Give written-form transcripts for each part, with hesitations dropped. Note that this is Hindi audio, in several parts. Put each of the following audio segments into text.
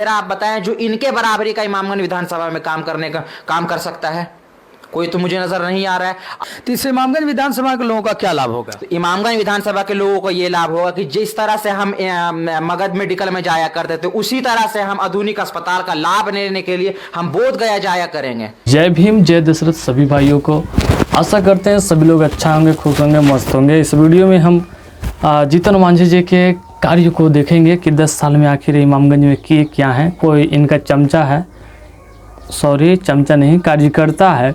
आप बताएं जो इनके बराबरी का इमामगंज विधानसभा में काम कर सकता है? कोई तो मुझे नजर नहीं आ रहा है। तो इससे इमामगंज विधानसभा के लोगों का क्या लाभ होगा? तो इमामगंज विधानसभा के लोगों को ये लाभ होगा कि जिस तरह से हम मगध मेडिकल में जाया करते थे, उसी तरह से हम आधुनिक अस्पताल का लाभ लेने के लिए हम बोध गया जाया करेंगे। जय भीम, जय दशरथ सभी भाइयों को। आशा करते हैं सभी लोग अच्छा होंगे, खुश होंगे, मस्त होंगे। इस वीडियो में हम जीतन मांझी जी के कार्य को देखेंगे कि 10 साल में आखिर इमामगंज में किए क्या हैं। कोई इनका चमचा है, सॉरी चमचा नहीं, कार्यकर्ता है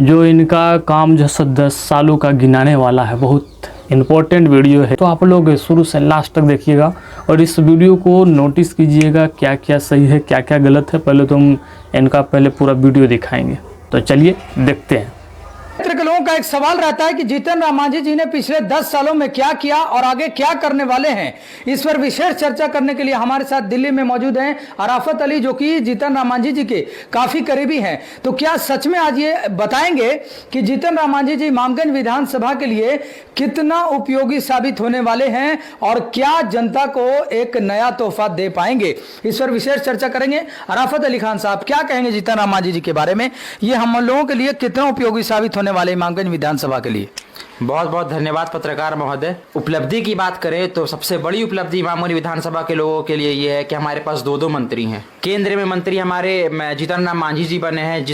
जो इनका काम जो 10 सालों का गिनाने वाला है। बहुत इम्पोर्टेंट वीडियो है, तो आप लोग शुरू से लास्ट तक देखिएगा और इस वीडियो को नोटिस कीजिएगा क्या क्या सही है, क्या क्या गलत है। पहले तो हम इनका पूरा वीडियो दिखाएंगे, तो चलिए देखते हैं। क्षेत्र के लोगों का एक सवाल रहता है कि जीतन राम मांझी जी ने पिछले 10 सालों में क्या किया और आगे क्या करने वाले हैं। इस पर विशेष चर्चा करने के लिए हमारे साथ दिल्ली में मौजूद हैं अराफत अली, जो कि जीतन राम मांझी जी के काफी करीबी हैं। तो क्या सच में आज ये बताएंगे कि जीतन राम मांझी जी इमामगंज विधानसभा के लिए कितना उपयोगी साबित होने वाले हैं और क्या जनता को एक नया तोहफा दे पाएंगे। इस पर विशेष चर्चा करेंगे। अराफत अली खान साहब, क्या कहेंगे जीतन राम मांझी जी के बारे में? ये हम लोगों के लिए कितना उपयोगी साबित होने वाले इमामगंज विधानसभा के लिए? बहुत बहुत धन्यवाद पत्रकार महोदय। उपलब्धि की बात करें तो सबसे बड़ी उपलब्धि इमामगंज विधानसभा के लोगों के लिए ये है कि हमारे पास दो मंत्री हैं। केंद्र में मंत्री हमारे जीतन राम मांझी जी बने हैं,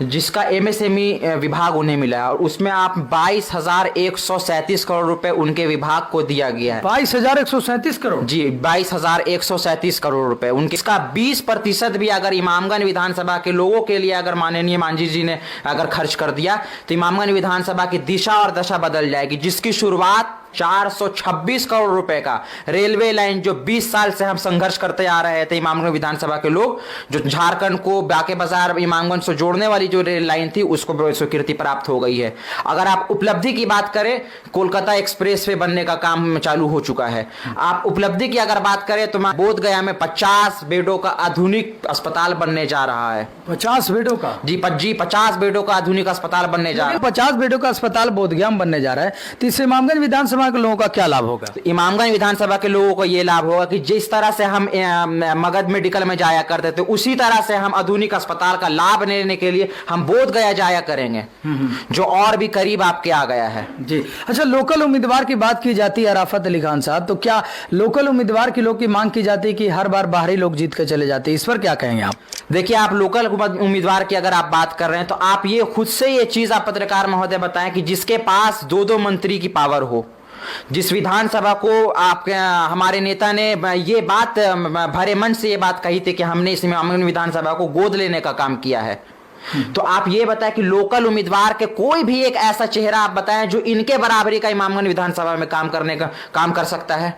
जिसका MSME विभाग उन्हें मिला है और उसमें आप 22,137 करोड़ रुपए उनके विभाग को दिया गया है। 22,137 करोड़? जी, 22,137 करोड़ रुपए उनके। इसका 20% भी अगर इमामगंज विधानसभा के लोगों के लिए अगर माननीय मांझी जी ने अगर खर्च कर दिया तो इमामगंज विधानसभा की दिशा और दशा बदल जाएगी, जिसकी शुरुआत 426 करोड़ रुपए का रेलवे लाइन, जो 20 साल से हम संघर्ष करते आ रहे थे इमामगंज विधानसभा के लोग, जो झारखंड को बाके बाजार इमामगंज से जोड़ने वाली जो रेल लाइन थी, उसको स्वीकृति प्राप्त हो गई है। अगर आप उपलब्धि की बात करें, कोलकाता एक्सप्रेस वे बनने का काम चालू हो चुका है। आप उपलब्धि की अगर बात करें तो बोधगया में 50 बेडों का आधुनिक अस्पताल बनने जा रहा है। 50 बेडों का? जी 50 बेडों का आधुनिक अस्पताल बनने जा रहा है। 50 बेडों का अस्पताल बोधगया में बनने जा रहा है, तो इससे इमामगंज विधानसभा के लोगों का क्या लाभ होगा? इमामगंज विधानसभा के लोगों को यह लाभ होगा कि जिस तरह से हम मगध मेडिकल में जाया करते थे, उसी तरह से हम आधुनिक अस्पताल का लाभ लेने के लिए हम बोध गया जाया करेंगे, जो और भी करीब आपके आ गया है। जी अच्छा, लोकल उम्मीदवार की बात की जाती है अराफत अली खान साहब, तो क्या लोकल उम्मीदवार की लोग की मांग की जाती है कि हर बार बाहरी लोग जीत कर चले जाते हैं? इस पर क्या कहेंगे आप? देखिए, आप लोकल उम्मीदवार की अगर आप बात कर रहे हैं तो आप ये खुद से ये चीज आप पत्रकार महोदय बताएं कि जिसके पास दो मंत्री की पावर हो, जिस विधानसभा को आप हमारे नेता ने ये बात भरे मन से ये बात कही थी कि हमने इस इमामगंज विधानसभा को गोद लेने का काम किया है, तो आप ये बताएं कि लोकल उम्मीदवार के कोई भी एक ऐसा चेहरा आप बताएं जो इनके बराबरी का इमामगंज विधानसभा में काम कर सकता है?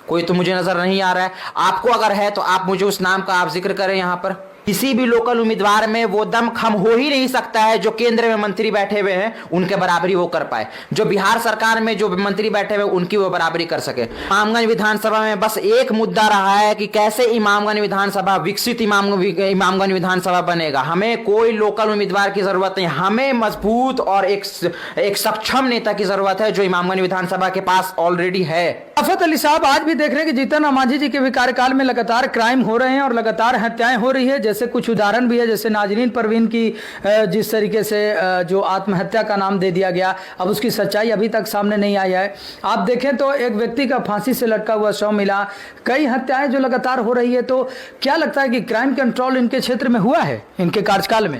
कोई तो मुझे नजर नहीं आ रहा है। आपको अगर है तो आप मुझे उस नाम का आप जिक्र करें। यहाँ पर किसी भी लोकल उम्मीदवार में वो दम खम हो ही नहीं सकता है जो केंद्र में मंत्री बैठे हुए हैं उनके बराबरी वो कर पाए, जो बिहार सरकार में जो मंत्री बैठे हुए उनकी वो बराबरी कर सके। इमामगंज विधानसभा में बस एक मुद्दा रहा है कि कैसे इमामगंज विधानसभा विकसित इमामगंज विधानसभा बनेगा। हमें कोई लोकल उम्मीदवार की जरूरत नहीं, हमें मजबूत और एक सक्षम नेता की जरूरत है, जो इमामगंज विधानसभा के पास ऑलरेडी है। अराफत अली साहब, आज भी देख रहे हैं कि जीतन राम मांझी जी के भी कार्यकाल में लगातार क्राइम हो रहे हैं और लगातार हत्याएं हो रही है। जैसे कुछ उदाहरण भी है, जैसे नाजरीन परवीन की जिस तरीके से जो आत्महत्या का नाम दे दिया गया, अब उसकी सच्चाई अभी तक सामने नहीं आई है। आप देखें तो एक व्यक्ति का फांसी से लटका हुआ शव मिला, कई हत्याएं जो लगातार हो रही है। तो क्या लगता है कि क्राइम कंट्रोल इनके क्षेत्र में हुआ है इनके कार्यकाल में?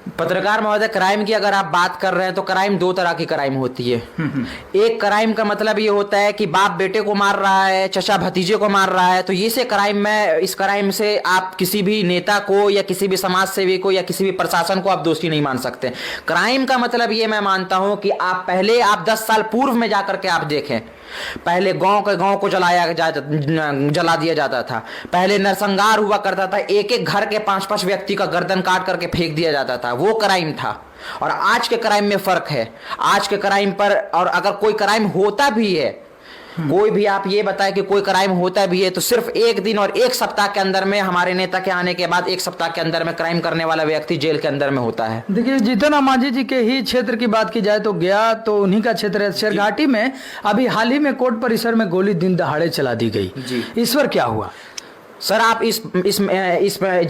पत्रकार महोदय, क्राइम की अगर आप बात कर रहे हैं तो क्राइम दो तरह की क्राइम होती है। एक क्राइम का मतलब ये होता है कि बाप बेटे को मार रहा है, चचा भतीजे को मार रहा है, तो ये से क्राइम में, इस क्राइम से आप किसी भी नेता को या किसी भी समाज सेवी को या किसी भी प्रशासन को आप दोषी नहीं मान सकते। क्राइम का मतलब ये मैं मानता हूं कि आप 10 साल पूर्व में जाकर के आप देखें, पहले गांव को जला दिया जाता था, पहले नरसंहार हुआ करता था, एक घर के 5-5 व्यक्ति का गर्दन काट करके फेंक दिया जाता था, वो क्राइम था। और आज के क्राइम में फर्क है। आज के क्राइम पर, और अगर कोई क्राइम होता भी है, कोई भी आप ये बताए कि कोई क्राइम होता भी है तो सिर्फ एक दिन और एक सप्ताह के अंदर में, हमारे नेता के आने के बाद 1 सप्ताह के अंदर में क्राइम करने वाला व्यक्ति जेल के अंदर में होता है। देखिए, जीतन राम मांझी जी के ही क्षेत्र की बात की जाए तो गया तो उन्हीं का क्षेत्र है। शेरघाटी में अभी हाल ही में कोर्ट परिसर में गोली दिन दहाड़े चला दी गई, इस पर क्या हुआ? सर आप इस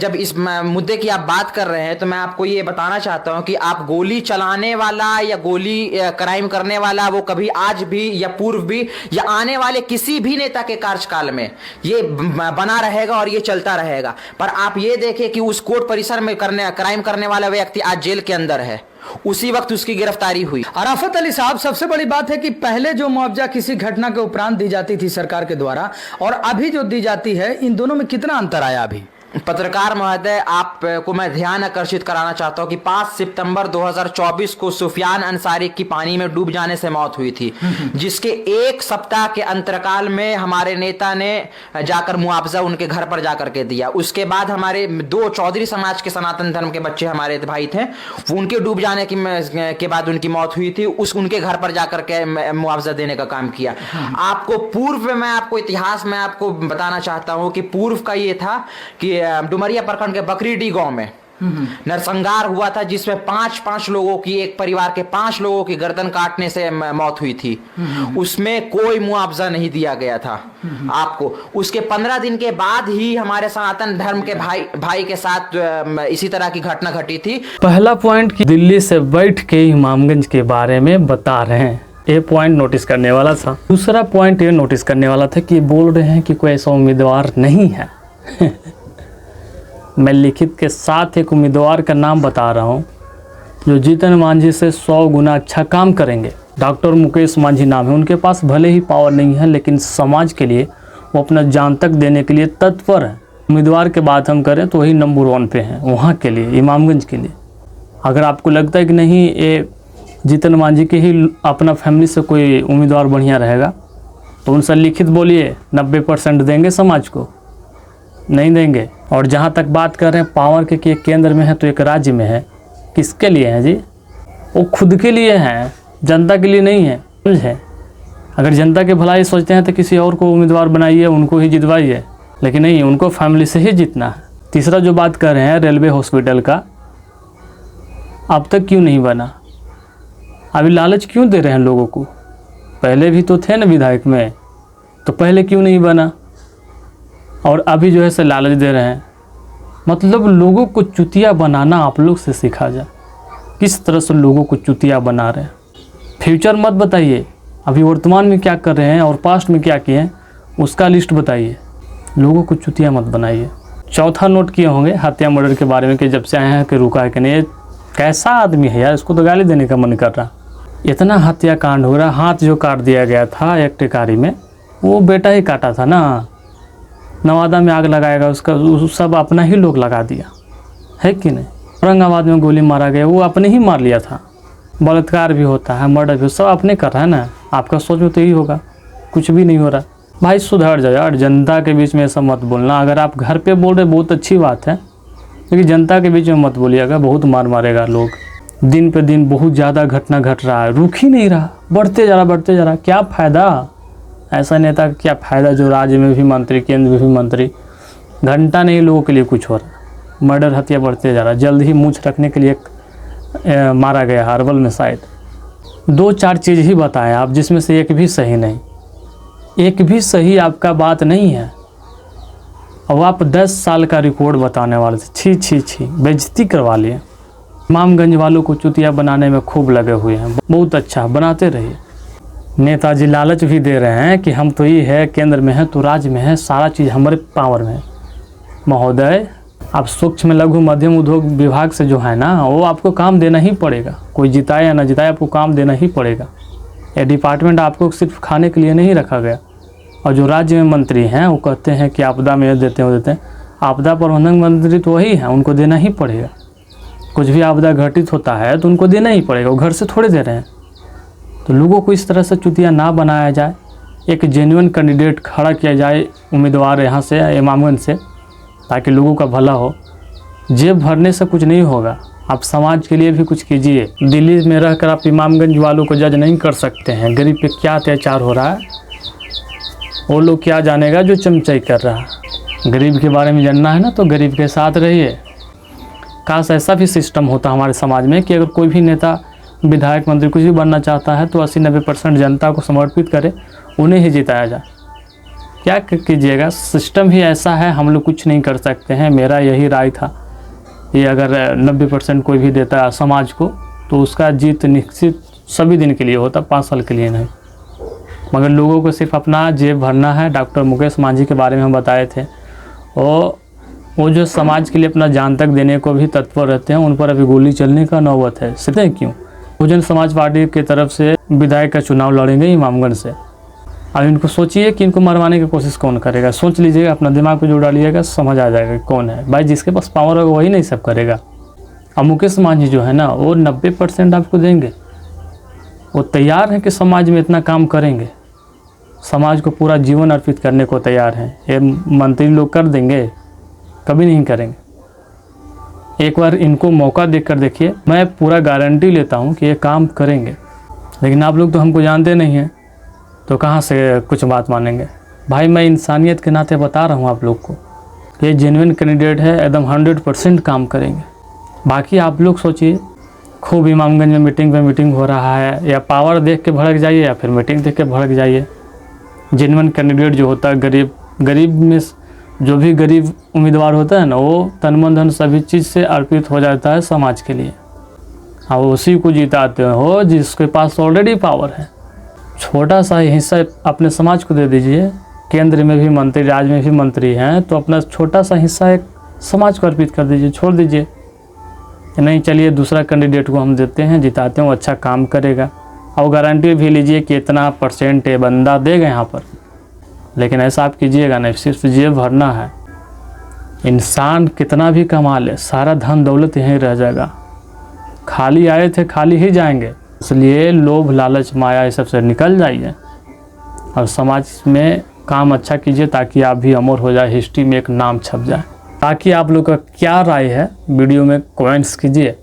जब इस मुद्दे की आप बात कर रहे हैं तो मैं आपको ये बताना चाहता हूं कि आप गोली चलाने वाला या गोली क्राइम करने वाला वो कभी आज भी या पूर्व भी या आने वाले किसी भी नेता के कार्यकाल में ये बना रहेगा और ये चलता रहेगा। पर आप ये देखें कि उस कोर्ट परिसर में क्राइम करने वाला व्यक्ति आज जेल के अंदर है, उसी वक्त उसकी गिरफ्तारी हुई। अराफत अली साहब, सबसे बड़ी बात है कि पहले जो मुआवजा किसी घटना के उपरांत दी जाती थी सरकार के द्वारा और अभी जो दी जाती है, इन दोनों में कितना अंतर आया अभी? पत्रकार महोदय, आपको मैं ध्यान आकर्षित कराना चाहता हूं कि 5 सितंबर 2024 को सुफियान अंसारी की पानी में डूब जाने से मौत हुई थी, जिसके एक सप्ताह के अंतरकाल में हमारे नेता ने जाकर मुआवजा उनके घर पर जाकर के दिया। उसके बाद हमारे 2 चौधरी समाज के सनातन धर्म के बच्चे हमारे भाई थे, उनके डूब जाने के बाद उनकी मौत हुई थी, उनके घर पर जाकर के मुआवजा देने का काम किया। आपको पूर्व में मैं आपको इतिहास में आपको बताना चाहता हूं कि पूर्व का ये था कि डुमरिया प्रखंड के बकरीडी गांव में नरसंहार हुआ था, जिसमें 5 लोगों की, एक परिवार के 5 लोगों की गर्दन काटने से मौत हुई थी। उसमें कोई मुआवजा नहीं दिया गया था आपको। उसके 15 दिन के बाद ही हमारे सनातन धर्म के भाई के साथ इसी तरह की घटना घटी थी। पहला पॉइंट कि दिल्ली से बैठ के इमामगंज के बारे में बता रहे हैं, ये पॉइंट नोटिस करने वाला था। दूसरा पॉइंट ये नोटिस करने वाला था कि बोल रहे हैं कि कोई ऐसा उम्मीदवार नहीं है। मैं लिखित के साथ एक उम्मीदवार का नाम बता रहा हूं जो जीतन मांझी से 100 गुना अच्छा काम करेंगे। डॉक्टर मुकेश मांझी नाम है। उनके पास भले ही पावर नहीं है, लेकिन समाज के लिए वो अपना जान तक देने के लिए तत्पर है। उम्मीदवार के बात हम करें तो वही नंबर 1 पे हैं वहाँ के लिए, इमामगंज के लिए। अगर आपको लगता है कि नहीं ये जीतन मांझी के ही अपना फैमिली से कोई उम्मीदवार बढ़िया रहेगा, तो उनसे लिखित बोलिए 90% देंगे समाज को, नहीं देंगे। और जहाँ तक बात कर रहे हैं पावर के कि एक केंद्र में है तो एक राज्य में है, किसके लिए है जी? वो खुद के लिए हैं, जनता के लिए नहीं है, समझे? अगर जनता के भलाई सोचते हैं तो किसी और को उम्मीदवार बनाइए, उनको ही जितवाइए, लेकिन नहीं, उनको फैमिली से ही जीतना है। तीसरा जो बात कर रहे हैं रेलवे हॉस्पिटल का, अब तक क्यों नहीं बना? अभी लालच क्यों दे रहे हैं लोगों को? पहले भी तो थे ना विधायक में, तो पहले क्यों नहीं बना? और अभी जो है से लालच दे रहे हैं। मतलब लोगों को चुतिया बनाना आप लोग से सीखा जाए, किस तरह से लोगों को चुतिया बना रहे हैं। फ्यूचर मत बताइए, अभी वर्तमान में क्या कर रहे हैं और पास्ट में क्या किए हैं उसका लिस्ट बताइए, लोगों को चुतिया मत बनाइए। चौथा नोट किए होंगे हत्या मर्डर के बारे में कि जब से आए हैं कि रुका है कि नहीं। कैसा आदमी है यार, इसको तो गाली देने का मन कर रहा। इतना हत्याकांड हो रहा, हाथ जो काट दिया गया था एक टिकारी में, वो बेटा ही काटा था ना। नवादा में आग लगाएगा उसका, सब अपना ही लोग लगा दिया है कि नहीं। औरंगाबाद में गोली मारा गया, वो अपने ही मार लिया था। बलात्कार भी होता है, मर्डर भी, सब अपने कर रहा है ना। आपका सोच में तो यही होगा, कुछ भी नहीं हो रहा। भाई सुधर जाओ यार, जनता के बीच में ऐसा मत बोलना। अगर आप घर पे बोल रहे बहुत अच्छी बात है, लेकिन जनता के बीच में मत बोलिएगा, बहुत मार मारेगा लोग। दिन पे दिन बहुत ज़्यादा घटना घट रहा है, रुक ही नहीं रहा, बढ़ते जा रहा। क्या फ़ायदा ऐसा नेता का? क्या फ़ायदा जो राज्य में भी मंत्री, केंद्र में भी मंत्री, घंटा नहीं लोगों के लिए कुछ हो रहा। मर्डर हत्या बढ़ते जा रहा। जल्द ही मूछ रखने के लिए मारा गया हर्बल में शायद। 2-4 चीज़ ही बताएं आप, जिसमें से एक भी सही नहीं, एक भी सही आपका बात नहीं है। अब आप 10 साल का रिकॉर्ड बताने वाले थे। छी, बेइज्जती करवा लिए। इमामगंज वालों को चुतिया बनाने में खूब लगे हुए हैं। बहुत अच्छा, बनाते रहिए। नेताजी लालच भी दे रहे हैं कि हम तो ये है केंद्र में है तो राज्य में है, सारा चीज़ हमारे पावर में है। महोदय, आप सूक्ष्म लघु मध्यम उद्योग विभाग से जो है ना, वो आपको काम देना ही पड़ेगा। कोई जिताए या ना जिताए, आपको काम देना ही पड़ेगा। ये डिपार्टमेंट आपको सिर्फ खाने के लिए नहीं रखा गया। और जो राज्य में मंत्री हैं वो कहते हैं कि आपदा में देते हैं। आपदा प्रबंधन मंत्री तो वही हैं, उनको देना ही पड़ेगा। कुछ भी आपदा घटित होता है तो उनको देना ही पड़ेगा, वो घर से थोड़े दे रहे हैं। तो लोगों को इस तरह से चुतिया ना बनाया जाए। एक जेन्युइन कैंडिडेट खड़ा किया जाए, उम्मीदवार यहाँ से इमामगंज से, ताकि लोगों का भला हो। जेब भरने से कुछ नहीं होगा, आप समाज के लिए भी कुछ कीजिए। दिल्ली में रहकर आप इमामगंज वालों को जज नहीं कर सकते हैं। गरीब पे क्या अत्याचार हो रहा है वो लोग क्या जानेगा जो चमचाई कर रहा है। गरीब के बारे में जानना है ना तो गरीब के साथ रहिए। काश ऐसा भी सिस्टम होता हमारे समाज में कि अगर कोई भी नेता, विधायक, मंत्री कुछ भी बनना चाहता है तो 80-90% जनता को समर्पित करे, उन्हें ही जिताया जाए। क्या कीजिएगा, सिस्टम ही ऐसा है, हम लोग कुछ नहीं कर सकते हैं। मेरा यही राय था, ये अगर 90% कोई भी देता है समाज को तो उसका जीत निश्चित सभी दिन के लिए होता, 5 साल के लिए नहीं। मगर लोगों को सिर्फ अपना जेब भरना है। डॉक्टर मुकेश मांझी के बारे में हम बताए थे, और वो जो समाज के लिए अपना जान तक देने को भी तत्पर रहते हैं, उन पर अभी गोली चलने का नौबत है। सीधे क्यों? बहुजन समाज पार्टी की तरफ से विधायक का चुनाव लड़ेंगे इमामगंज से। अब इनको सोचिए कि इनको मरवाने की कोशिश कौन करेगा। सोच लीजिएगा, अपना दिमाग पे जोड़ डालिएगा, समझ आ जाएगा कौन है भाई। जिसके पास पावर होगा वही नहीं सब करेगा। अब मुकेश मांझी जो है ना, वो 90% आपको देंगे। वो तैयार हैं कि समाज में इतना काम करेंगे, समाज को पूरा जीवन अर्पित करने को तैयार हैं। ये मंत्री लोग कर देंगे? कभी नहीं करेंगे। एक बार इनको मौका देकर देखिए, मैं पूरा गारंटी लेता हूँ कि ये काम करेंगे। लेकिन आप लोग तो हमको जानते नहीं हैं, तो कहाँ से कुछ बात मानेंगे। भाई मैं इंसानियत के नाते बता रहा हूँ आप लोग को, ये जेन्युइन कैंडिडेट है, एकदम 100% काम करेंगे। बाकी आप लोग सोचिए, खूब इमामगंज में मीटिंग पे मीटिंग हो रहा है, या पावर देख के भड़क जाइए या फिर मीटिंग देख के भड़क जाइए। जेन्युइन कैंडिडेट जो होता है, गरीब में जो भी गरीब उम्मीदवार होता है ना, वो तन मन धन सभी चीज़ से अर्पित हो जाता है समाज के लिए। अब उसी को जिताते हो जिसके पास ऑलरेडी पावर है। छोटा सा हिस्सा अपने समाज को दे दीजिए। केंद्र में भी मंत्री, राज्य में भी मंत्री हैं, तो अपना छोटा सा हिस्सा एक समाज को अर्पित कर दीजिए, छोड़ दीजिए। नहीं, चलिए दूसरा कैंडिडेट को हम देते हैं, जिताते हैं, वो अच्छा काम करेगा, और गारंटी भी लीजिए कि इतना % ये बंदा देगा यहाँ पर। लेकिन ऐसा आप कीजिएगा नहीं, सिर्फ जेब भरना है। इंसान कितना भी कमा ले, सारा धन दौलत यहीं रह जाएगा। खाली आए थे खाली ही जाएंगे। इसलिए लोभ लालच माया ये सब से निकल जाइए और समाज में काम अच्छा कीजिए, ताकि आप भी अमर हो जाए, हिस्ट्री में एक नाम छप जाए। ताकि आप लोग का क्या राय है वीडियो में कमेंट्स कीजिए।